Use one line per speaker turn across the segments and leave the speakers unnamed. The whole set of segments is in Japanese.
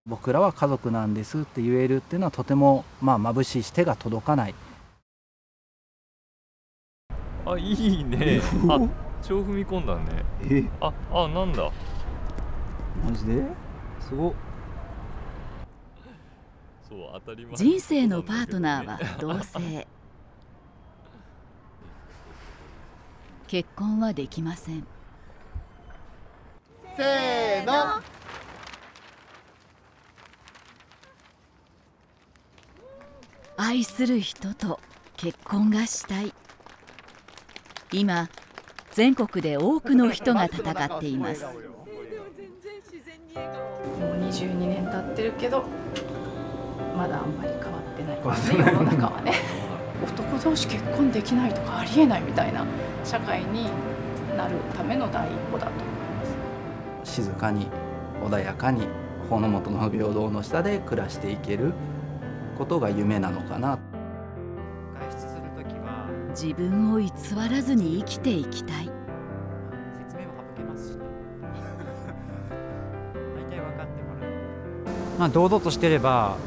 僕らは家族なんですって言えるっていうのはとても眩しいし手が届かない。
あ、いいね。あ、超踏み込んだね。なんだ。
マジですごっ。
そう当たり前。
人生のパートナーは同性。結婚はできません。
せーの。
愛する人と結婚がしたい。今全国で多くの人が戦っています。
もう22年経ってるけどまだあんまり変わってないですね、世の中はね。男同士結婚できないとかありえないみたいな社会になるための第一歩だと思います。
静かに穏やかに法の下の平等の下で暮らしていけることが夢なのかな。
外出するときは
自分を偽らずに生きていきたい。
説明も省けますしね。大体分かってもらう。
堂々としてれば、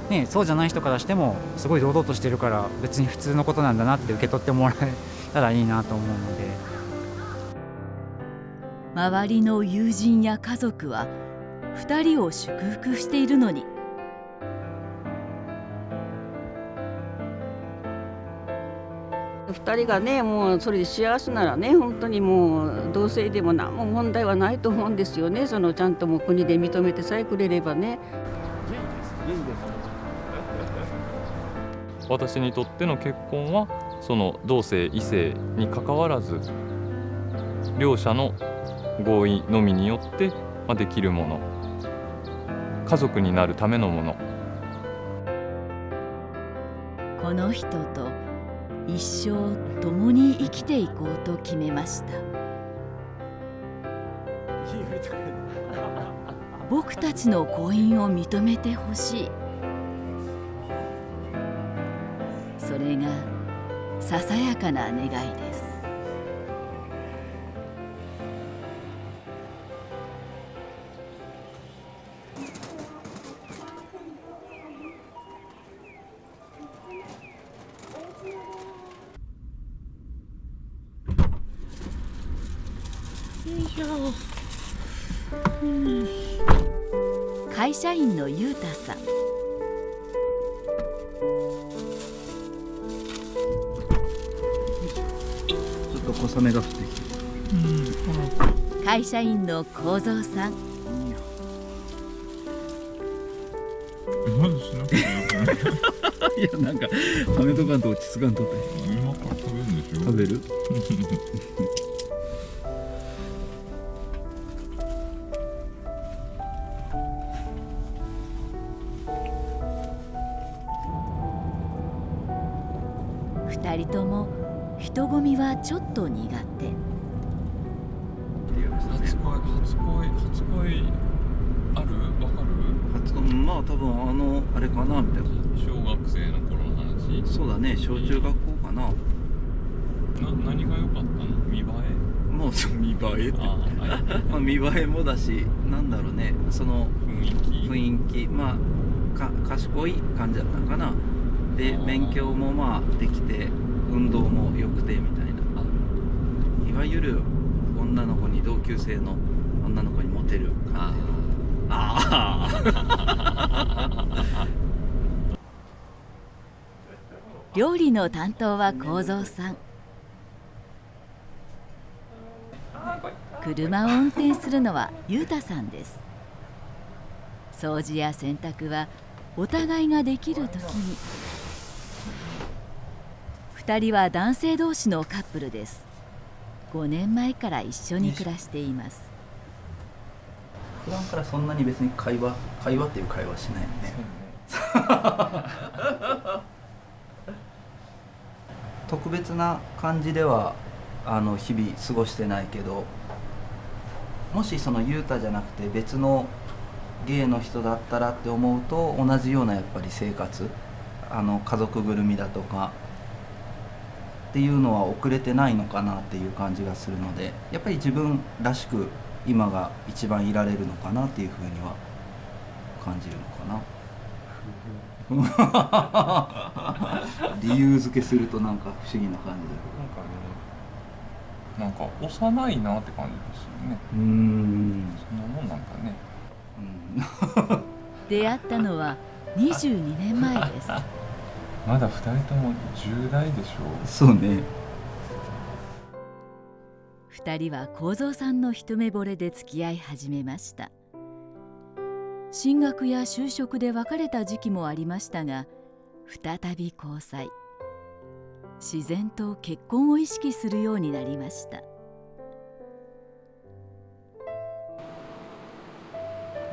ね、そうじゃない人からしてもすごい堂々としてるから別に普通のことなんだなって受け取ってもらえたらいいなと思うので。
周りの友人や家族は2人を祝福しているのに、
2人がね、もうそれで幸せならね、本当にもう同性でも何も問題はないと思うんですよね。ちゃんともう国で認めてさえくれればね。
私にとっての結婚はその同性異性にかかわらず両者の合意のみによってできるもの、家族になるためのもの。
この人と一生共に生きていこうと決めました。僕たちの婚姻を認めてほしい。それがささやかな願いです。会社員のゆうたさん。
ちょっと小雨が降ってきて、
会社員の幸三さん。
まだしなくてよくない？
いやなんか雨とかんと落ち着かんとって。
今から食べるんでしょ？
食べる？2
人とも人混みはちょっと苦手。
初恋ある？わかる？
多分あれかなみたいな。
小学生の頃の話？
そうだね、小中学校かな。
何が良かったの？見栄え？
もう見栄えって
はい、
見栄えもだし、なんだろうね、その雰囲気賢い感じだったのかな。で勉強もできて運動も良くてみたいな、いわゆる女の子に同級生の女の子にモテる感じの。
料理の担当は幸三さん。車を運転するのはゆうたさんです。掃除や洗濯はお互いができるときに。2人は男性同士のカップルです。5年前から一緒に暮らしています。
普段からそんなに別に会話っていう会話しないよね。特別な感じでは日々過ごしてないけど、もしそのユータじゃなくて別のゲイの人だったらって思うと、同じようなやっぱり生活、家族ぐるみだとかっていうのは遅れてないのかなっていう感じがするので、やっぱり自分らしく今が一番いられるのかなっていうふうには感じるのかな。理由付けするとなんか不思議な感じ
なんか幼いなって感じですよね。
だ。
そんなもんなんかね。
出会ったのは22年前です。
まだ2人とも10代でしょ。
そうね。
2人は幸三さんの一目惚れで付き合い始めました。進学や就職で別れた時期もありましたが、再び交際。自然と結婚を意識するようになりました。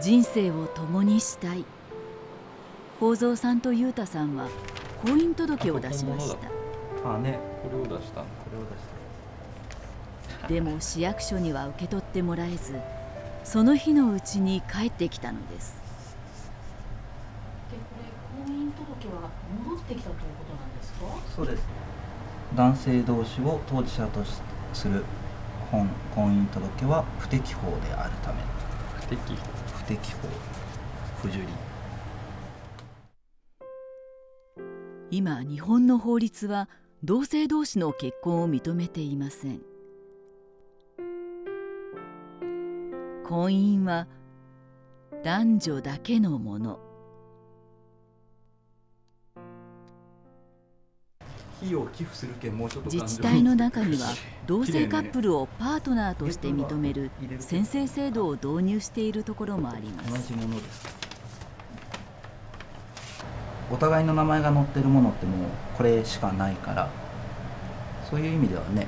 人生を共にしたい。幸三さんと裕太さんは婚姻届を出しました。
あね、
これを出したんだ。
でも市役所には受け取ってもらえず、その日のうちに帰ってきたのです。
で、これ婚姻届は戻ってきたということなんですか？
そうです。男性同士を当事者とする婚姻届は不適法であるため。
不適法。
不適法、不受理。
今、日本の法律は同性同士の結婚を認めていません。婚姻は男女だけのもの。
費用を寄付する件もうちょっと
自治体の中には同性カップルをパートナーとして認める宣誓制度を導入しているところもあります。
同じものです。お互いの名前が載ってるものってもうこれしかないから、そういう意味ではね、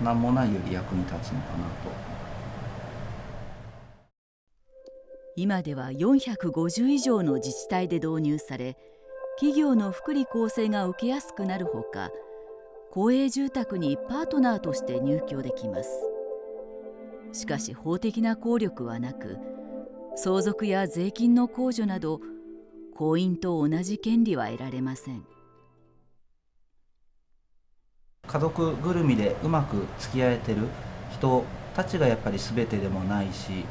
何もないより役に立つのかなと。
今では450以上の自治体で導入され、企業の福利厚生が受けやすくなるほか、公営住宅にパートナーとして入居できます。しかし法的な効力はなく、相続や税金の控除など婚姻と同じ権利は得られません。
家族ぐるみでうまく付き合えてる人たちがやっぱり全てでもないし、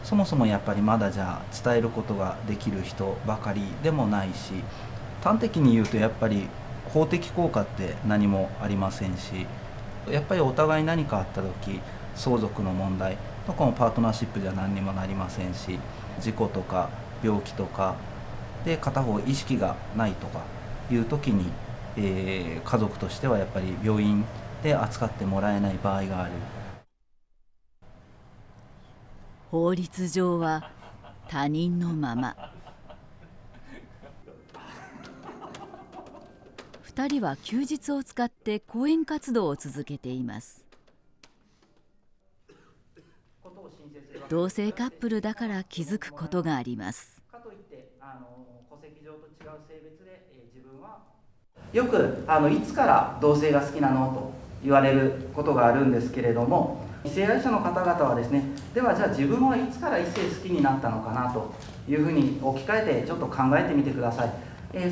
そもそもやっぱりまだじゃあ伝えることができる人ばかりでもないし、端的に言うとやっぱり法的効果って何もありませんし、やっぱりお互い何かあった時、相続の問題とかもパートナーシップじゃ何にもなりませんし、事故とか病気とかで片方意識がないとかいう時に、家族としてはやっぱり病院で扱ってもらえない場合がある。
法律上は他人のまま。2人は休日を使って講演活動を続けています。同性カップルだから気づくことがあります。
よくいつから同性が好きなのと言われることがあるんですけれども、異性愛者の方々はですね、ではじゃあ自分はいつから異性好きになったのかなというふうに置き換えてちょっと考えてみてください。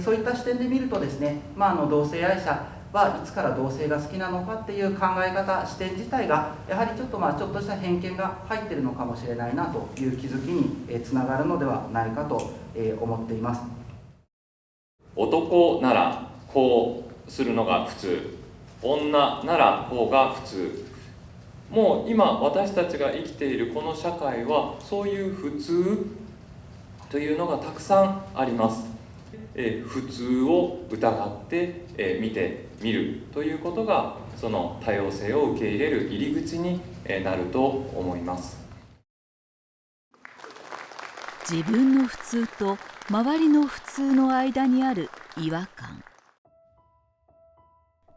そういった視点で見るとですね、同性愛者はいつから同性が好きなのかっていう考え方、視点自体がやはりちょっとした偏見が入っているのかもしれないなという気づきにつながるのではないかと思っています。
男ならこうするのが普通、女ならこうが普通。もう今私たちが生きているこの社会はそういう普通というのがたくさんあります。普通を疑って見てみるということがその多様性を受け入れる入り口になると思います。
自分の普通と周りの普通の間にある違和感。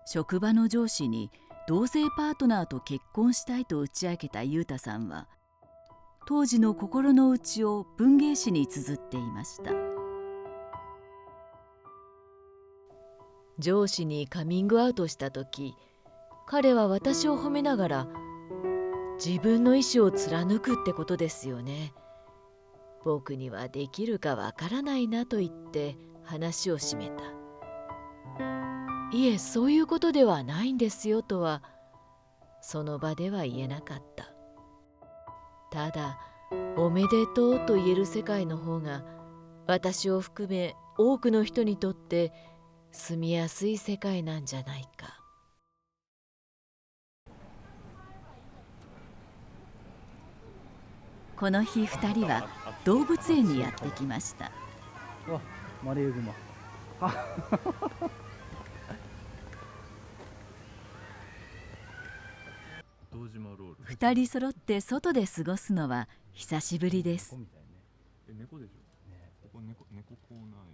職場の上司に同性パートナーと結婚したいと打ち明けた裕太さんは、当時の心の内を文芸誌に綴っていました。
上司にカミングアウトした時、彼は私を褒めながら、自分の意思を貫くってことですよね。僕にはできるかわからないなと言って話を締めた。いえ、そういうことではないんですよとはその場では言えなかった。ただ、おめでとうと言える世界の方が私を含め多くの人にとって住みやすい世界なんじゃないか。
この日2人は動物園にやってきました。
わ、マレーグマ。
2人揃って外で過ごすのは久しぶりです。
猫でしょ。ここ猫コーナー。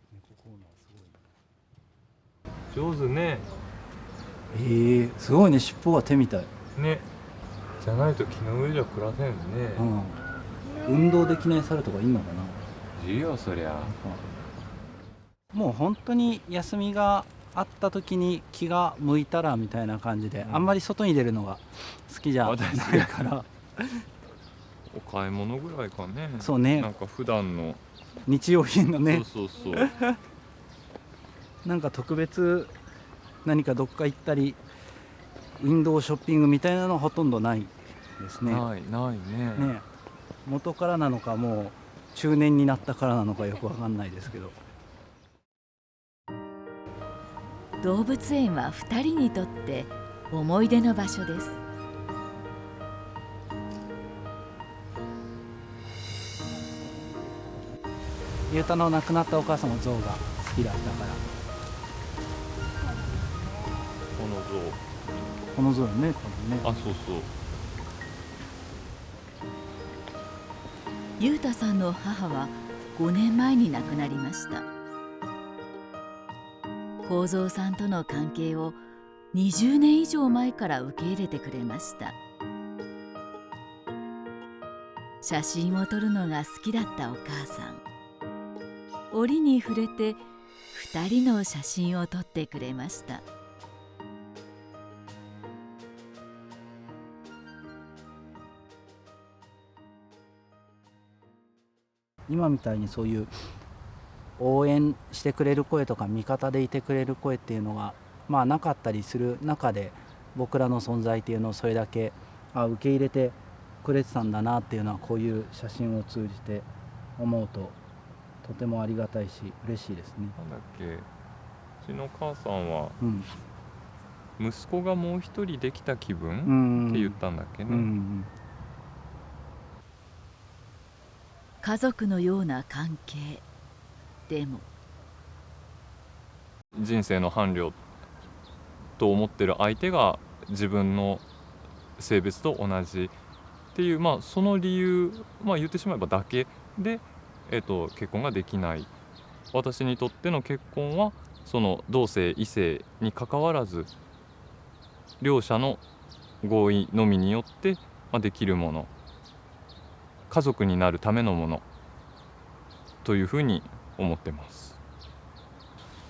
上手ね。
すごいね、尻尾は手みたい。
ね。じゃないと木の上じゃ暮らせんね。
運動できない猿とかいんのかな。
いいよそりゃ。
もう本当に休みがあった時に気が向いたらみたいな感じで、あんまり外に出るのが好きじゃないから
お買い物ぐらいかね。
そうね、
なんか普段の
日用品のね。
そう
なんか特別何かどっか行ったりウィンドウショッピングみたいなのはほとんどないですね。
ないね。
元からなのかもう中年になったからなのかよくわかんないですけど。
動物園は2人にとって思い出の場所です。
ゆうたの亡くなったお母さんも象が好きだったから。この象よね、多分ね。
そう。
ゆうたさんの母は5年前に亡くなりました。幸三さんとの関係を20年以上前から受け入れてくれました。写真を撮るのが好きだったお母さん、折に触れて2人の写真を撮ってくれました。
今みたいにそういう応援してくれる声とか味方でいてくれる声っていうのがなかったりする中で、僕らの存在っていうのをそれだけ受け入れてくれてたんだなっていうのは、こういう写真を通じて思うととてもありがたいし嬉しいですね。
なんだっけ、うちの母さんは、息子がもう一人できた気分って言ったんだっけね。
家族のような関係でも、
人生の伴侶と思ってる相手が自分の性別と同じっていう、その理由、言ってしまえばだけで、結婚ができない。私にとっての結婚はその同性異性にかかわらず、両者の合意のみによってできるもの、家族になるためのものというふうに思ってます。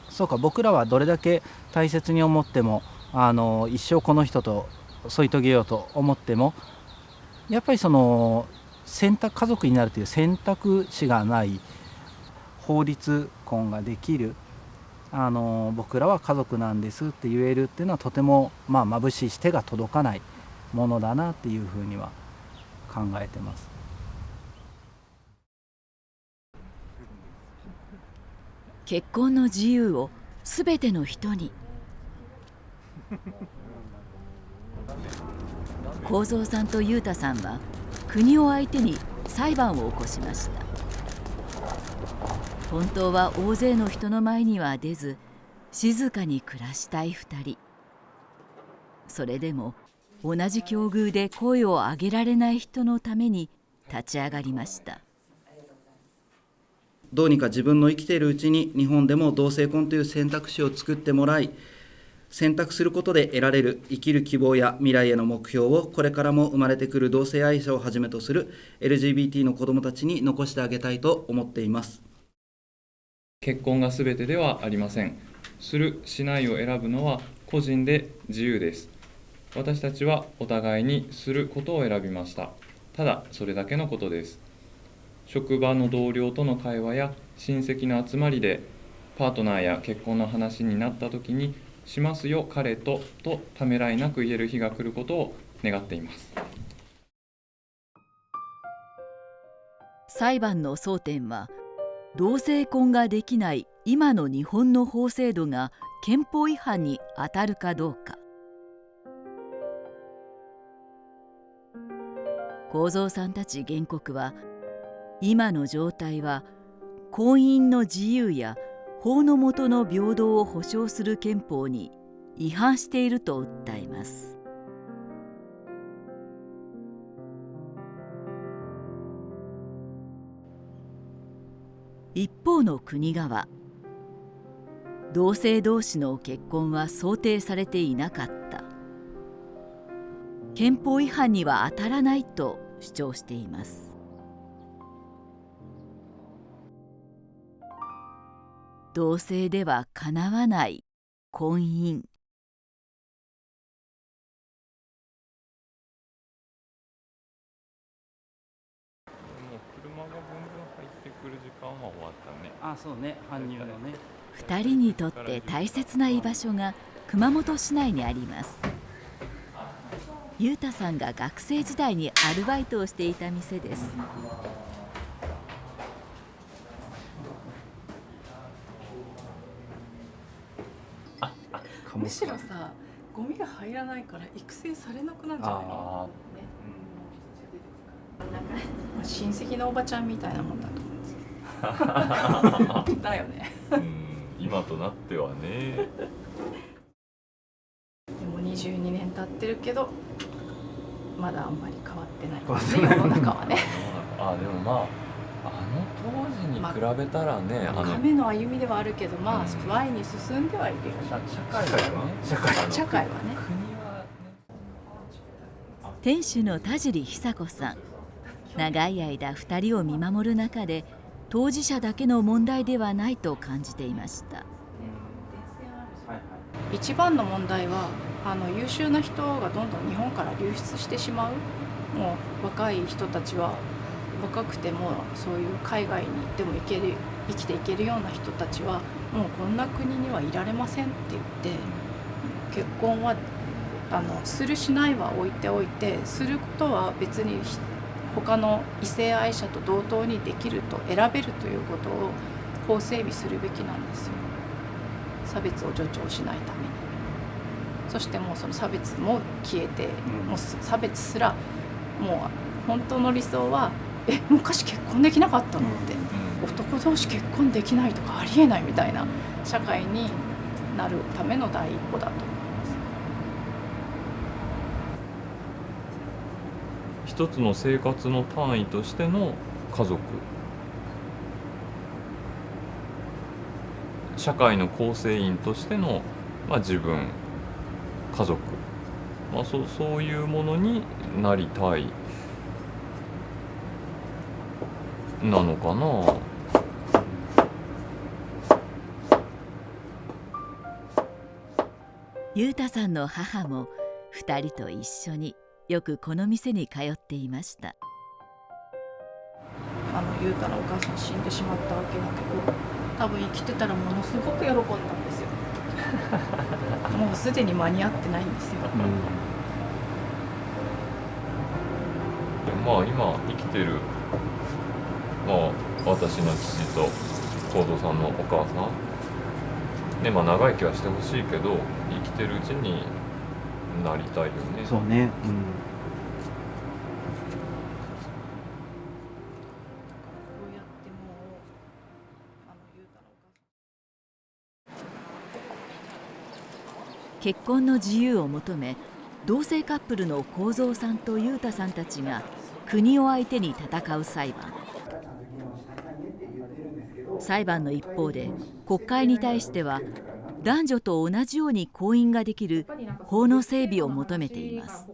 そうか、僕らはどれだけ大切に思っても一生この人と添い遂げようと思っても、やっぱりその家族になるという選択肢がない法律婚ができる、僕らは家族なんですって言えるっていうのは、とても眩しいし手が届かないものだなっていうふうには考えてます。
結婚の自由をすべての人に。幸三さんと裕太さんは国を相手に裁判を起こしました。本当は大勢の人の前には出ず、静かに暮らしたい2人。それでも同じ境遇で声を上げられない人のために立ち上がりました。
どうにか自分の生きているうちに日本でも同性婚という選択肢を作ってもらい、選択することで得られる生きる希望や未来への目標をこれからも生まれてくる同性愛者をはじめとする LGBT の子どもたちに残してあげたいと思っています。
結婚が全てではありません。するしないを選ぶのは個人で自由です。私たちはお互いにすることを選びました。ただそれだけのことです。職場の同僚との会話や親戚の集まりでパートナーや結婚の話になったときに、しますよ彼とためらいなく言える日が来ることを願っています。
裁判の争点は同性婚ができない今の日本の法制度が憲法違反に当たるかどうか。幸三さんたち原告は、今の状態は婚姻の自由や法の下の平等を保障する憲法に違反していると訴えます。一方の国側、同性同士の結婚は想定されていなかった、憲法違反には当たらないと主張しています。同性ではかなわない婚姻。
もう車がブンブン入ってくる時間は終わったね。
あ、そうね、搬入のね。
2人にとって大切な居場所が熊本市内にあります。裕太さんが学生時代にアルバイトをしていた店です。
むしろさ、ゴミが入らないから育成されなくなるんじゃないの、親戚のおばちゃんみたいなもんだと思うんですだよね
今となってはね。
でも22年経ってるけどまだあんまり変わってないからね、世の中はね
あ、でもまああの当時に比べたらね、
亀の歩みではあるけど、まあ前に進んではいるよね。社会はね。
店主の田尻久子さん、長い間2人を見守る中で当事者だけの問題ではないと感じていました。
一番の問題は優秀な人がどんどん日本から流出してしまう。もう若い人たちは若くてもそういう海外に行っても生きていけるような人たちはもうこんな国にはいられませんって言って、結婚はするしないは置いておいて、することは別に他の異性愛者と同等にできると選べるということを法整備するべきなんですよ。差別を助長しないために。そしてもうその差別も消えて、もう差別すらもう本当の理想は昔結婚できなかったのって、男同士結婚できないとかありえないみたいな社会になるための第一歩だと思います。
一つの生活の単位としての家族、社会の構成員としての、自分、家族、そういうものになりたいなのかな。
裕太さんの母も2人と一緒によくこの店に通っていました。
裕太のお母さん死んでしまったわけだけど、多分生きてたらものすごく喜んだんですよもうすでに間に合ってないんですよ、
今生きてる、私の父と幸三さんのお母さんね、長生きはしてほしいけど生きてるうちになりたいよね。
そうね、
結婚の自由を求め、同性カップルの幸三さんと裕太さんたちが国を相手に戦う裁判。裁判の一方で国会に対しては男女と同じように婚姻ができる法の整備を求めています。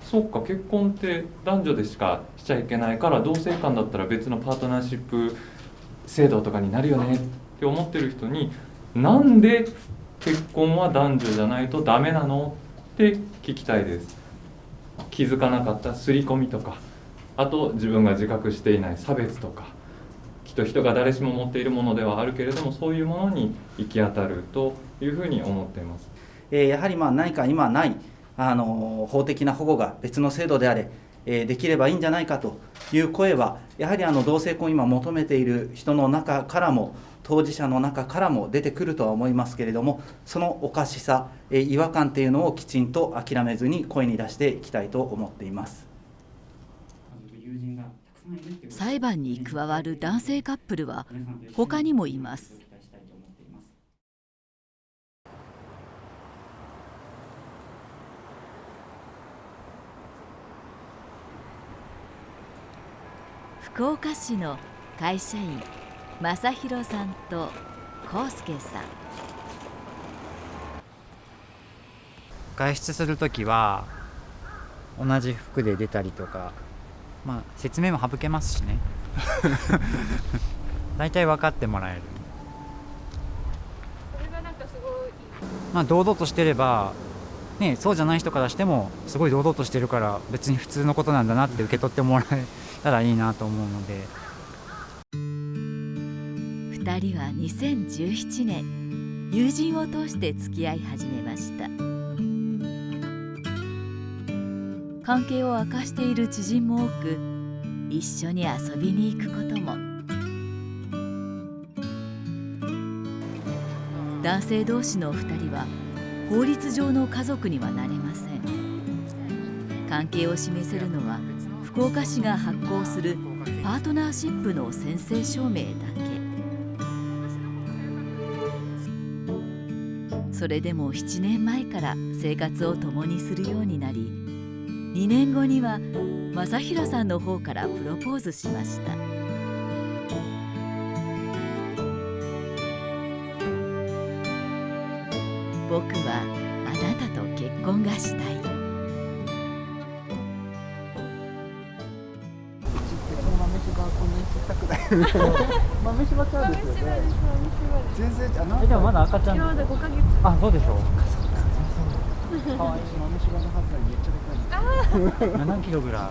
そうか、結婚って男女でしかしちゃいけないから、同性間だったら別のパートナーシップ制度とかになるよねって思ってる人に、なんで結婚は男女じゃないとダメなのって聞きたいです。気づかなかった刷り込みとか、あと自分が自覚していない差別とか、きっと人が誰しも持っているものではあるけれども、そういうものに行き当たるというふうに思っています。
やはり何か今ない法的な保護が別の制度であれ、できればいいんじゃないかという声はやはり同性婚を今求めている人の中からも当事者の中からも出てくるとは思いますけれども、そのおかしさ、違和感というのをきちんと諦めずに声に出していきたいと思っています。
裁判に加わる男性カップルは他にもいます。福岡市の会社員正弘さんと康介さん。
外出するときは同じ服で出たりとか、説明も省けますしね大体分かってもらえる。
それがなんかすごい
堂々としてればね、そうじゃない人からしてもすごい堂々としてるから別に普通のことなんだなって受け取ってもらえたらいいなと思うので。
2人は2017年友人を通して付き合い始めました。関係を明かしている知人も多く、一緒に遊びに行くことも。男性同士の2人は法律上の家族にはなれません。関係を示せるのは福岡市が発行するパートナーシップの宣誓証明だけ。それでも7年前から生活を共にするようになり、2年後には正弘さんの方からプロポーズしました。僕はあなたと結婚がしたい。
豆柴ちゃんですよね。全然
でもまだ赤ちゃん。
まだ5ヶ月。
あ、そうでしょう。
可愛い豆柴のはずなのにめっちゃでかい。
7キロぐらい。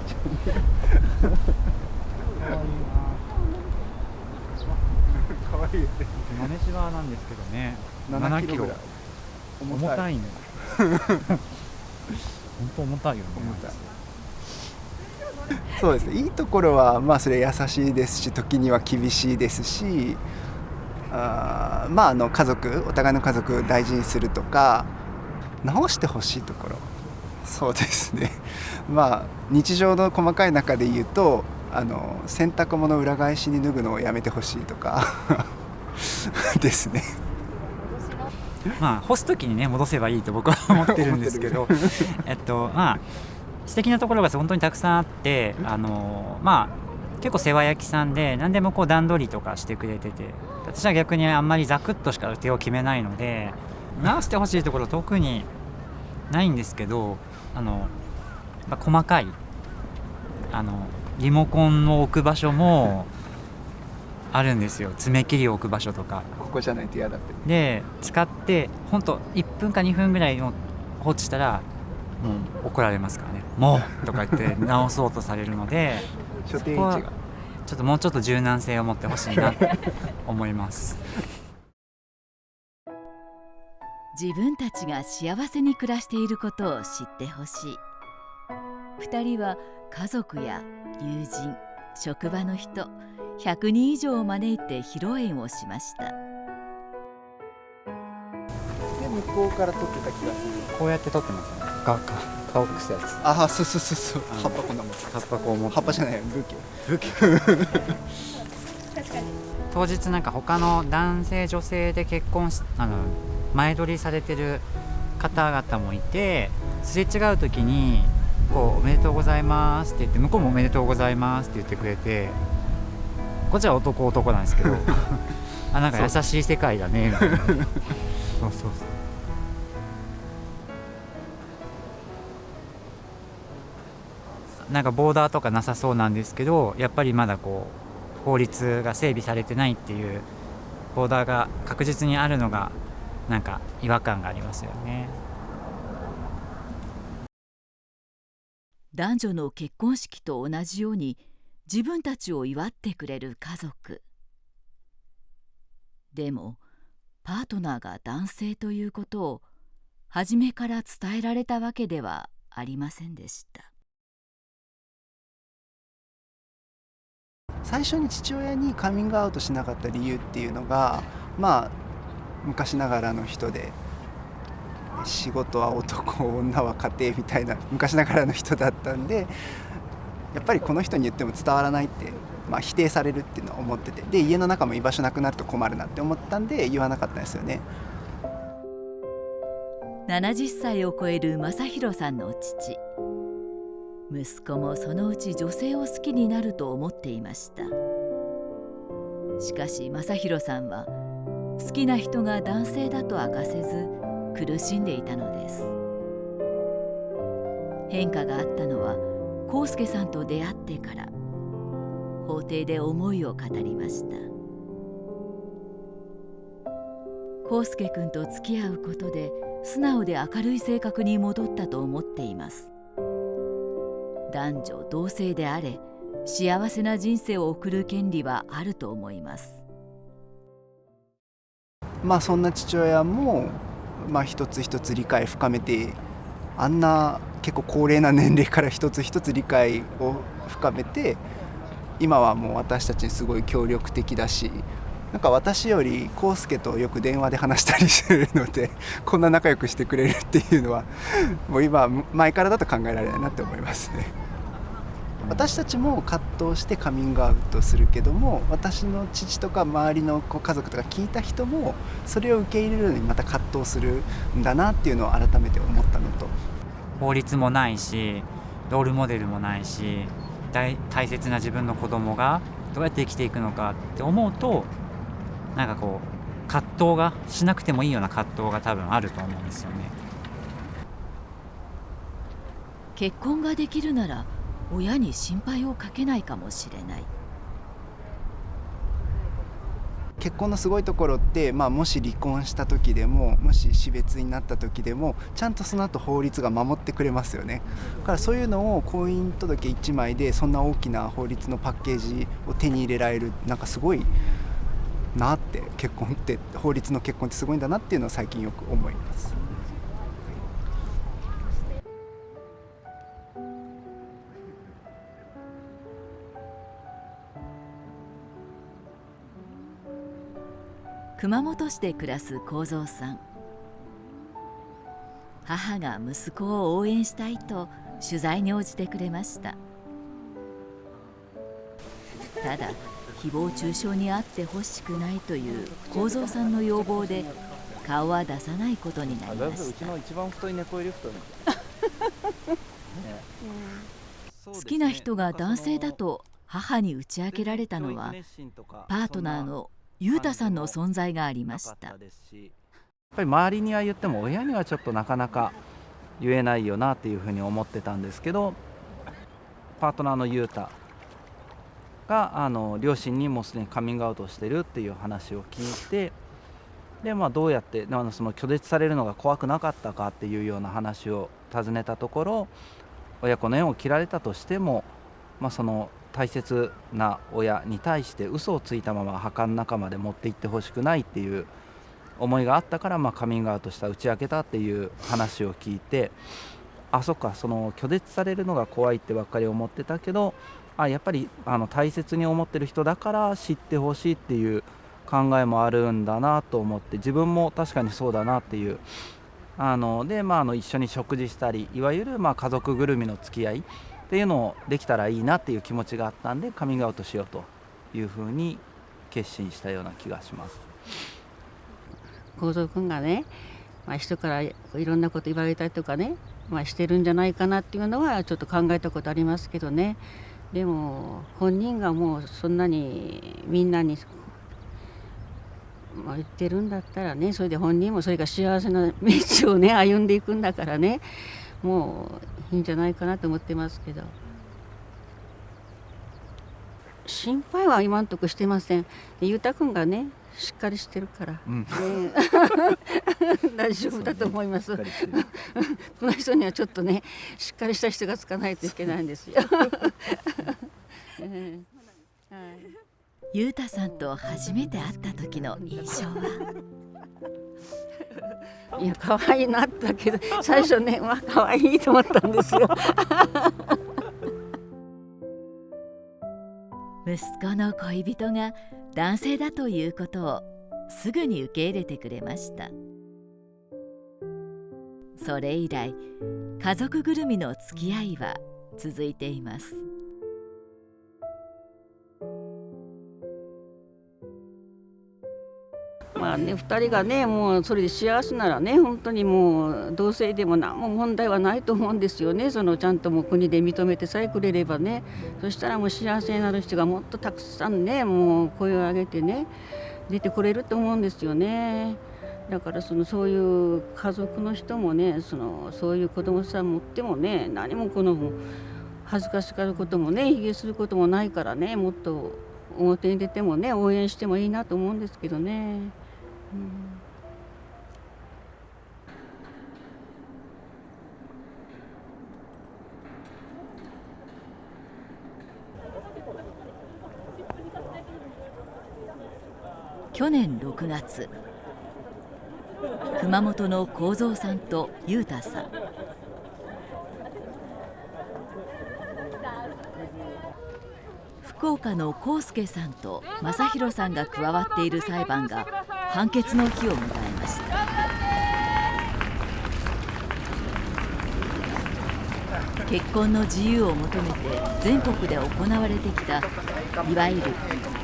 可愛い。
豆柴なんですけどね。7キロ。重たいね。本当重たいよね。
そうですね。いいところはそれ優しいですし、時には厳しいですし、家族、お互いの家族を大事にするとか、直してほしいところ。そうですね。日常の細かい中で言うと、洗濯物を裏返しに脱ぐのをやめてほしいとかですね。
干す時にね戻せばいいと僕は思ってるんですけど素敵なところが本当にたくさんあって、結構世話焼きさんで何でも段取りとかしてくれてて、私は逆にあんまりザクッとしか手を決めないので直してほしいところ特にないんですけど、細かいリモコンの置く場所もあるんですよ。爪切りを置く場所とか
ここじゃないと嫌だって。
で使って本当1分か2分ぐらいの放置したらもう怒られますからね。もうとか言って直そうとされるので
所定位置が
ちょっともうちょっと柔軟性を持ってほしいなと思います
自分たちが幸せに暮らしていることを知ってほしい。2人は家族や友人、職場の人100人以上を招いて披露宴をしました。
で向こうから撮ってた気がする。
こうやって撮ってますよね。顔くすやつ。
そう。葉っぱこんなもん。
葉っぱこう持って。
葉っぱじゃないよ、ブーケ。
当日他の男性女性で結婚し前撮りされてる方々もいて、すれ違う時におめでとうございますって言って、向こうもおめでとうございますって言ってくれて、こっちは男なんですけど優しい世界だねみたいなそうボーダーとかなさそうなんですけど、やっぱりまだ法律が整備されてないっていうボーダーが確実にあるのが違和感がありますよね。
男女の結婚式と同じように自分たちを祝ってくれる家族。でもパートナーが男性ということを初めから伝えられたわけではありませんでした。
最初に父親にカミングアウトしなかった理由っていうのが、まあ昔ながらの人で、仕事は男、女は家庭みたいな昔ながらの人だったんで、やっぱりこの人に言っても伝わらないって、否定されるっていうのは思ってて、で家の中も居場所なくなると困るなって思ったんで言わなかったんですよね。
70歳を超える正弘さんの父。息子もそのうち女性を好きになると思っていました。しかし正弘さんは好きな人が男性だと明かせず苦しんでいたのです。変化があったのは康介さんと出会ってから。法廷で思いを語りました。康介君と付き合うことで素直で明るい性格に戻ったと思っています。男女同性であれ、幸せな人生を送る権利はあると思います。
そんな父親も、一つ一つ理解深めて、あんな結構高齢な年齢から一つ一つ理解を深めて、今はもう私たちにすごい協力的だし、なんか私より康介とよく電話で話したりするので、こんな仲良くしてくれるっていうのはもう今前からだと考えられないなって思いますね。私たちも葛藤してカミングアウトするけども、私の父とか周りの家族とか聞いた人もそれを受け入れるのにまた葛藤するんだなっていうのを改めて思ったのと、
法律もないしロールモデルもないし、大切な自分の子供がどうやって生きていくのかって思うと、なんかこう葛藤がしなくてもいいような葛藤が多分あると思うんですよね。
結婚ができるなら親に心配をかけないかもしれない。
結婚のすごいところって、もし離婚した時でも、もし死別になった時でも、ちゃんとその後法律が守ってくれますよね。だからそういうのを婚姻届1枚でそんな大きな法律のパッケージを手に入れられる、なんかすごいなって、結婚って法律の結婚ってすごいんだなっていうのを最近よく思います。
熊本市で暮らす幸三さん。母が息子を応援したいと取材に応じてくれました。ただ誹謗中傷にあってほしくないという幸三さんの要望で顔は出さないことになりました。
うちの一番太い猫より太い
好きな人が男性だと母に打ち明けられたのはパートナーの裕太さんの存在がありました。
やっぱり周りには言っても親にはちょっとなかなか言えないよなっていうふうに思ってたんですけど、パートナーの裕太が両親にもすでにカミングアウトしてるっていう話を聞いて、でどうやってその拒絶されるのが怖くなかったかっていうような話を尋ねたところ、親子の縁を切られたとしても、その大切な親に対して嘘をついたまま墓の中まで持って行ってほしくないっていう思いがあったから、カミングアウトした、打ち明けたっていう話を聞いて、そっか、その拒絶されるのが怖いってばっかり思ってたけど、やっぱり大切に思ってる人だから知ってほしいっていう考えもあるんだなと思って、自分も確かにそうだなっていうで、一緒に食事したり、いわゆる家族ぐるみの付き合いっていうのをできたらいいなっていう気持ちがあったんで、カミングアウトしようというふうに決心したような気がします。
幸三君がね、人からいろんなこと言われたりとかね、してるんじゃないかなっていうのはちょっと考えたことありますけどね。でも本人がもうそんなにみんなに言ってるんだったらね、それで本人もそれが幸せな道をね歩んでいくんだからね、もういいんじゃないかなと思ってますけど、心配は今んとこしてません。で裕太君がねしっかりしてるから、大丈夫だと思います。この人にはちょっとねしっかりした人がつかないといけないんですよ。
裕太さんと初めて会った時の印象は、
いや可愛いなったけど、最初ね可愛いと思ったんですよ。
息子の恋人が男性だということをすぐに受け入れてくれました。それ以来、家族ぐるみの付き合いは続いています。
まあね、2人がねもうそれで幸せならね、本当にもう同性でも何も問題はないと思うんですよね。そのちゃんともう国で認めてさえくれればね、そしたらもう幸せになる人がもっとたくさんね、もう声を上げてね出てくれると思うんですよね。だからそういう家族の人もね、そういう子供さん持ってもね、何も恥ずかしがることもね、卑下することもないからね、もっと表に出てもね応援してもいいなと思うんですけどね。
去年6月、熊本の幸三さんと裕太さん、福岡の康介さんと正弘さんが加わっている裁判が判決の日を迎えました。結婚の自由を求めて全国で行われてきたいわゆる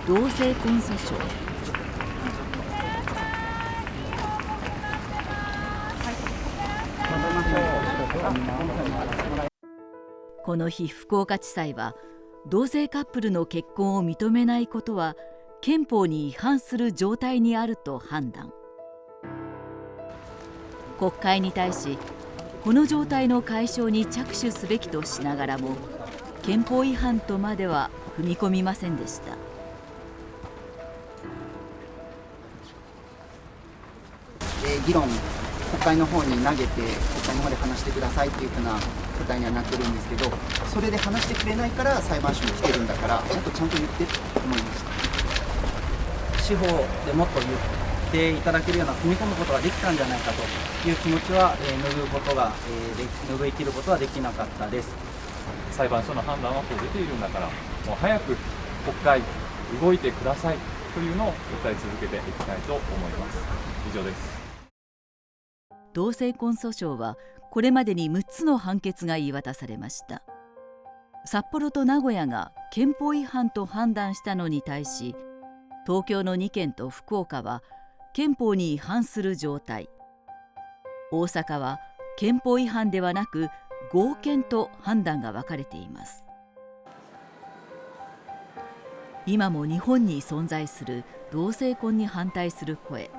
同性婚訴訟。この日、福岡地裁は同性カップルの結婚を認めないことは憲法に違反する状態にあると判断。国会に対しこの状態の解消に着手すべきとしながらも、憲法違反とまでは踏み込みませんでした。
議論、国会の方に投げて国会の方で話してくださいっていうふうな答えにはなってるんですけど、それで話してくれないから裁判所に来てるんだから、もっとちゃんと言ってって思いました。
司法でもっと言っていただけるような踏み込むことができたんじゃないかという気持ちは拭い切ることはできなかったです。
裁判所の判断はこう出ているんだから、もう早く国会動いてくださいというのを訴え続けていきたいと思います。以上です。
同性婚訴訟はこれまでに6つの判決が言い渡されました。札幌と名古屋が憲法違反と判断したのに対し、東京の2県と福岡は憲法に違反する状態、大阪は憲法違反ではなく合憲と判断が分かれています。今も日本に存在する同性婚に反対する声。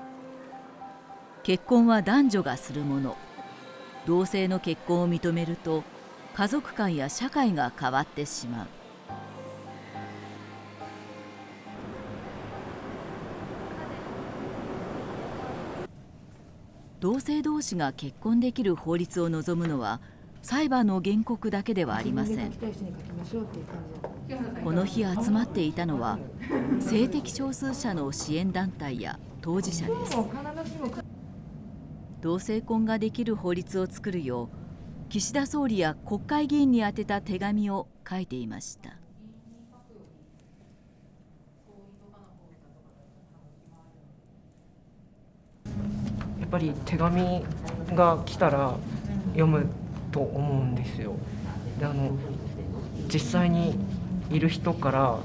結婚は男女がするもの。同性の結婚を認めると家族観や社会が変わってしまう。同性同士が結婚できる法律を望むのは裁判の原告だけではありません。この日集まっていたのは性的少数者の支援団体や当事者です。同性婚ができる法律を作るよう岸田総理や国会議員に宛てた手紙を書いていました。
やっぱり手紙が来たら読むと思うんですよ。で実際にいる人から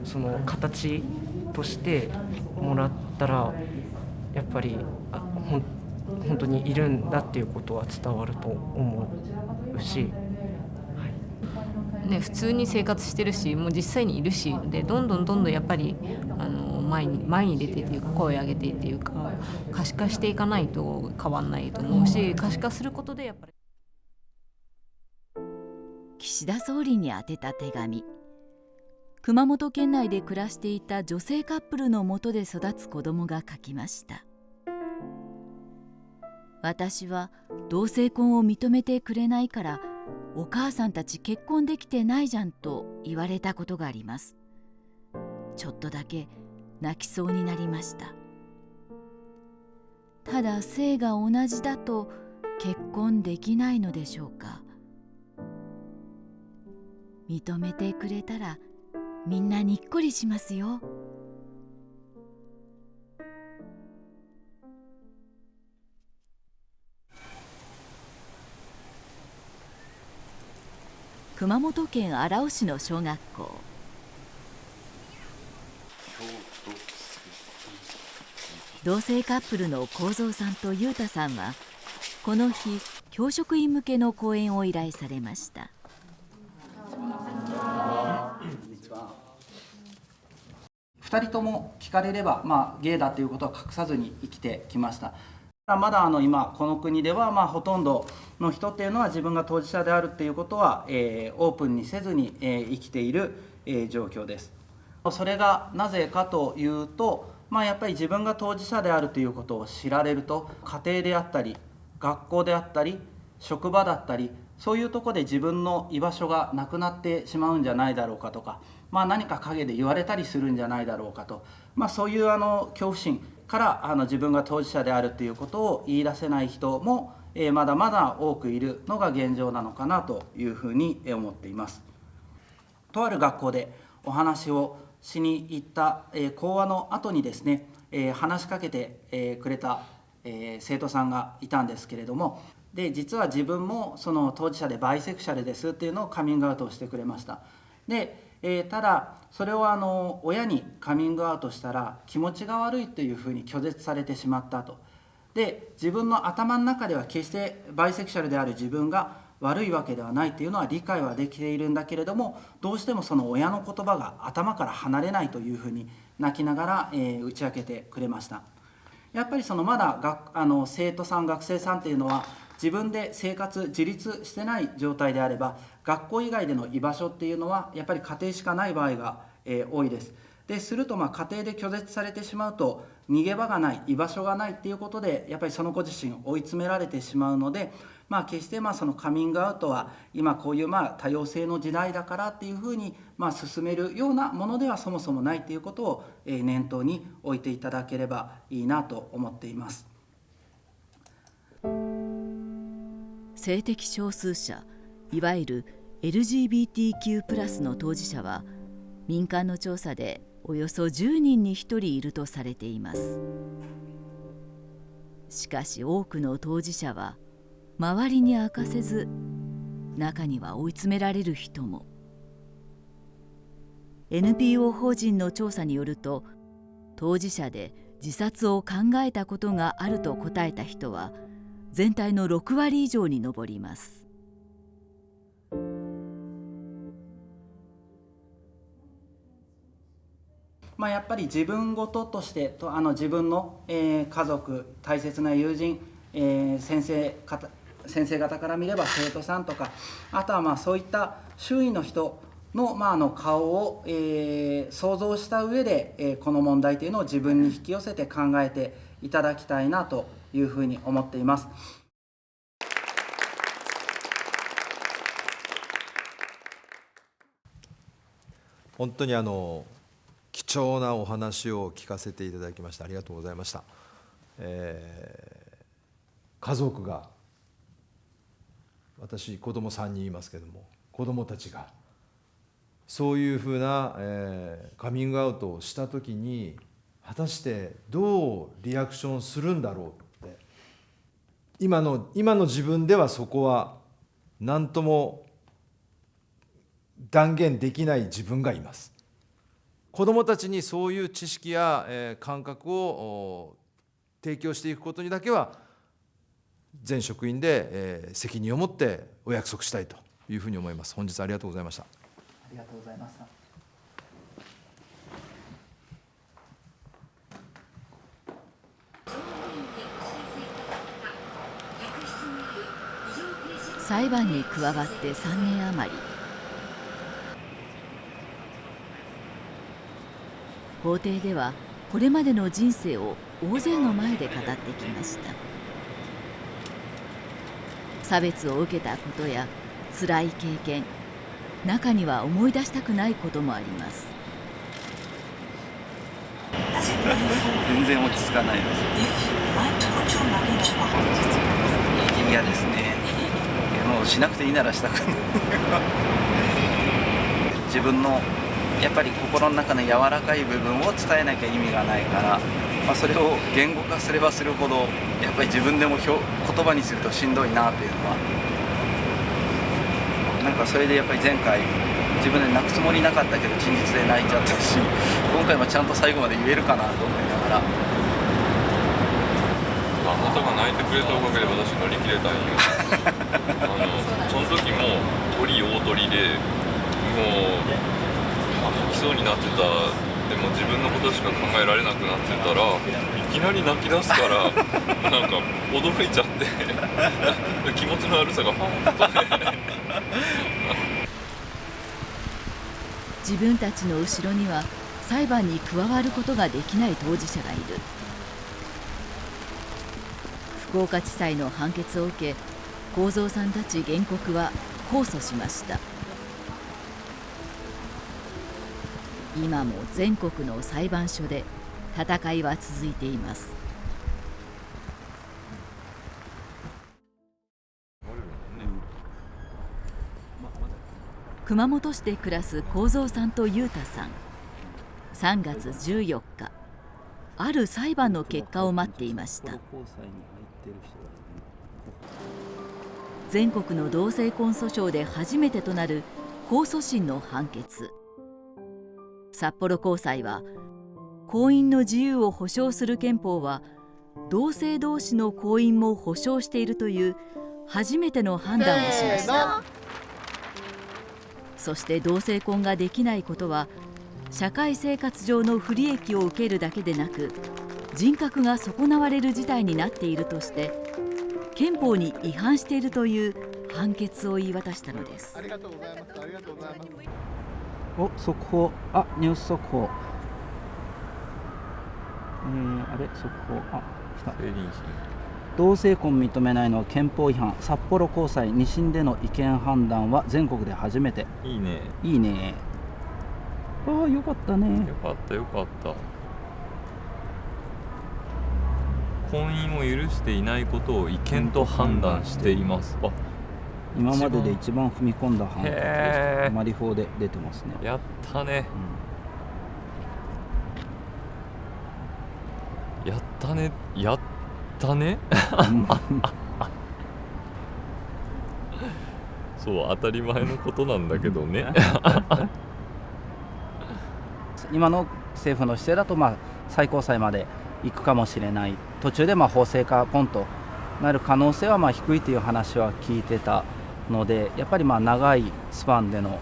その形としてもらったらやっぱり本当にいるんだっていうことは伝わると思うし、
ね、普通に生活してるし、もう実際にいるしで、どんどんやっぱり前に出てっていうか声を上げてっていうか可視化していかないと変わんないと思うし、可視化することでやっぱり
岸田総理に宛てた手紙。熊本県内で暮らしていた女性カップルのもとで育つ子供が書きました。私は同性婚を認めてくれないからお母さんたち結婚できてないじゃんと言われたことがあります。ちょっとだけ泣きそうになりました。ただ性が同じだと結婚できないのでしょうか。認めてくれたらみんなにっこりしますよ。熊本県荒尾市の小学校。同性カップルの幸三さんと裕太さんはこの日教職員向けの講演を依頼されました。
2人とも聞かれれば、ゲイだということは隠さずに生きてきました。まだ今この国ではほとんどの人っていうのは自分が当事者であるっていうことは、オープンにせずに、生きている、状況です。それがなぜかというと、やっぱり自分が当事者であるということを知られると、家庭であったり学校であったり職場だったり、そういうところで自分の居場所がなくなってしまうんじゃないだろうかとか、何か陰で言われたりするんじゃないだろうかと、そういう恐怖心から自分が当事者であるということを言い出せない人も、まだまだ多くいるのが現状なのかなというふうに思っています。とある学校でお話をしに行った、講話の後にですね、話しかけて、くれた、生徒さんがいたんですけれども、で実は自分もその当事者でバイセクシャルですっていうのをカミングアウトをしてくれました。でただそれを親にカミングアウトしたら気持ちが悪いというふうに拒絶されてしまったと。で自分の頭の中では決してバイセクシャルである自分が悪いわけではないというのは理解はできているんだけれども、どうしてもその親の言葉が頭から離れないというふうに泣きながら、打ち明けてくれました。やっぱりまだ生徒さん学生さんっていうのは自分で生活自立してない状態であれば、学校以外での居場所っていうのはやっぱり家庭しかない場合が、多いです。ですると家庭で拒絶されてしまうと逃げ場がない、居場所がないっていうことでやっぱりその子自身追い詰められてしまうので、決してそのカミングアウトは今こういう多様性の時代だからっていうふうに進めるようなものではそもそもないということを念頭に置いていただければいいなと思っています。
性的少数者、いわゆる LGBTQ+ の当事者は民間の調査でおよそ10人に1人いるとされています。しかし多くの当事者は周りに明かせず、中には追い詰められる人も。 NPO 法人の調査によると、当事者で自殺を考えたことがあると答えた人は全体の6割以上に上ります。
やっぱり自分事として自分の、家族、大切な友人、先生方から見れば生徒さんとか、あとはそういった周囲の人の、顔を、想像した上で、この問題というのを自分に引き寄せて考えていただきたいなというふうに思っています。
本当に貴重なお話を聞かせていただきましてありがとうございました。家族が、私子供3人いますけども、子供たちがそういうふうな、カミングアウトをした時に果たしてどうリアクションするんだろうって、今の自分ではそこは何とも断言できない自分がいます。子どもたちにそういう知識や感覚を提供していくことにだけは全職員で責任を持ってお約束したいというふうに思います。本日はありがとうございました。
ありがとうございました。
裁判に加わって3年余り、法廷ではこれまでの人生を大勢の前で語ってきました。差別を受けたことや辛い経験、中には思い出したくないこともあります。
全然落ち着かないです。嫌ですね。もうしなくていいならしたくない。自分のやっぱり心の中の柔らかい部分を伝えなきゃ意味がないから、それを言語化すればするほどやっぱり自分でも言葉にするとしんどいなっていうのは、なんかそれでやっぱり前回自分で泣くつもりなかったけど陳実で泣いちゃったし、今回もちゃんと最後まで言えるかなと思いながら。
あなたが泣いてくれたおかげで私乗り切れたんよその時も鳥大鳥でもう吐きそうになってた。でも自分のことしか考えられなくなってたらいきなり泣き出すからなんか驚いちゃって気持ちの悪さがファンとね
自分たちの後ろには裁判に加わることができない当事者がいる。福岡地裁の判決を受け、幸三さんたち原告は控訴しました。今も全国の裁判所で戦いは続いています。熊本市で暮らす幸三さんと裕太さん。3月14日、ある裁判の結果を待っていました。全国の同性婚訴訟で初めてとなる控訴審の判決。札幌高裁は、婚姻の自由を保障する憲法は同性同士の婚姻も保障しているという初めての判断をしました。そして同性婚ができないことは社会生活上の不利益を受けるだけでなく、人格が損なわれる事態になっているとして憲法に違反しているという判決を言い渡したのです。
ありがとうございます。ありがとうございます。
お、速報、ニュース速報。速報、来た。同性婚認めないのは憲法違反。札幌高裁2審での違憲判断は全国で初めて。
いいね。
いいね。よかったね。
よかったよかった。婚姻を許していないことを違憲と判断しています。
今までで一番踏み込んだ判決です。マリフォーで出てますね。
やったね、やったねやったねそう当たり前のことなんだけどね
今の政府の姿勢だと最高裁まで行くかもしれない。途中で法制化ポンとなる可能性は低いという話は聞いてたので、やっぱり長いスパンでの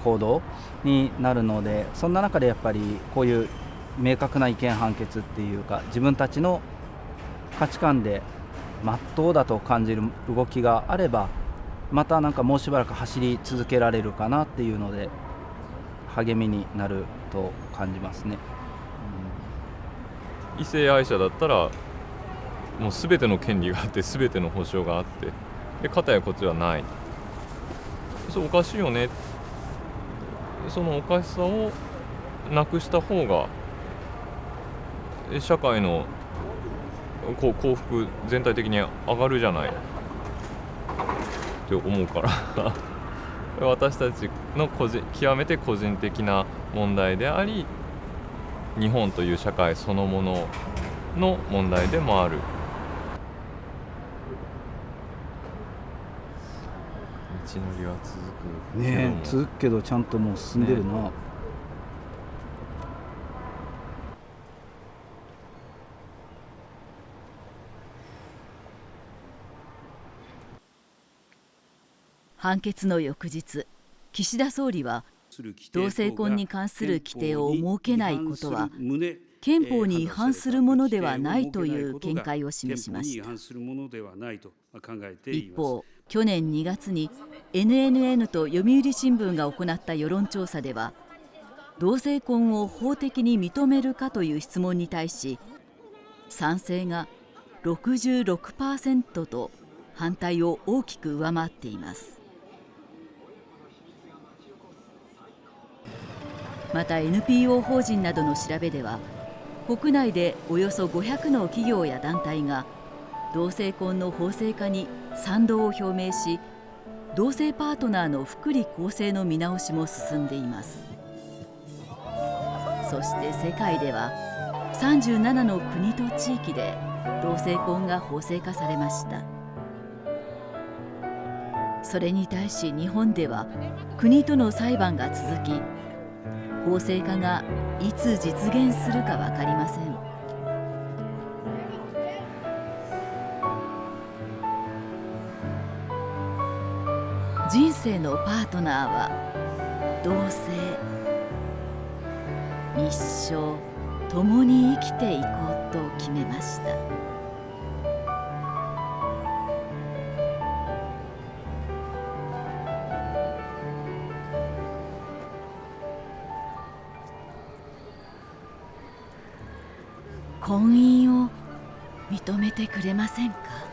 行動になるので、そんな中でやっぱりこういう明確な違憲判決っていうか、自分たちの価値観で真っ当だと感じる動きがあれば、またもうしばらく走り続けられるかなっていうので励みになると感じますね。
異性愛者だったらもう全ての権利があって全ての保障があって、で片やこっちはない。そうおかしいよね。そのおかしさをなくした方が社会の幸福全体的に上がるじゃないって思うから私たちの極めて個人的な問題であり、日本という社会そのものの問題でもある。道のりは続く
ね。続くけどちゃんともう進んでるな。
判決の翌日、岸田総理は同性婚に関する規定を設けないことは憲法に違反するものではないという見解を示しました。一方、去年2月に NNN と読売新聞が行った世論調査では、同性婚を法的に認めるかという質問に対し、賛成が 66% と反対を大きく上回っています。また NPO 法人などの調べでは、国内でおよそ500の企業や団体が同性婚の法制化に賛同を表明し、同性パートナーの福利厚生の見直しも進んでいます。そして世界では37の国と地域で同性婚が法制化されました。それに対し日本では国との裁判が続き、法制化がいつ実現するか分かりません。人生のパートナーは同性、一生共に生きていこうと決めました。婚姻を認めてくれませんか？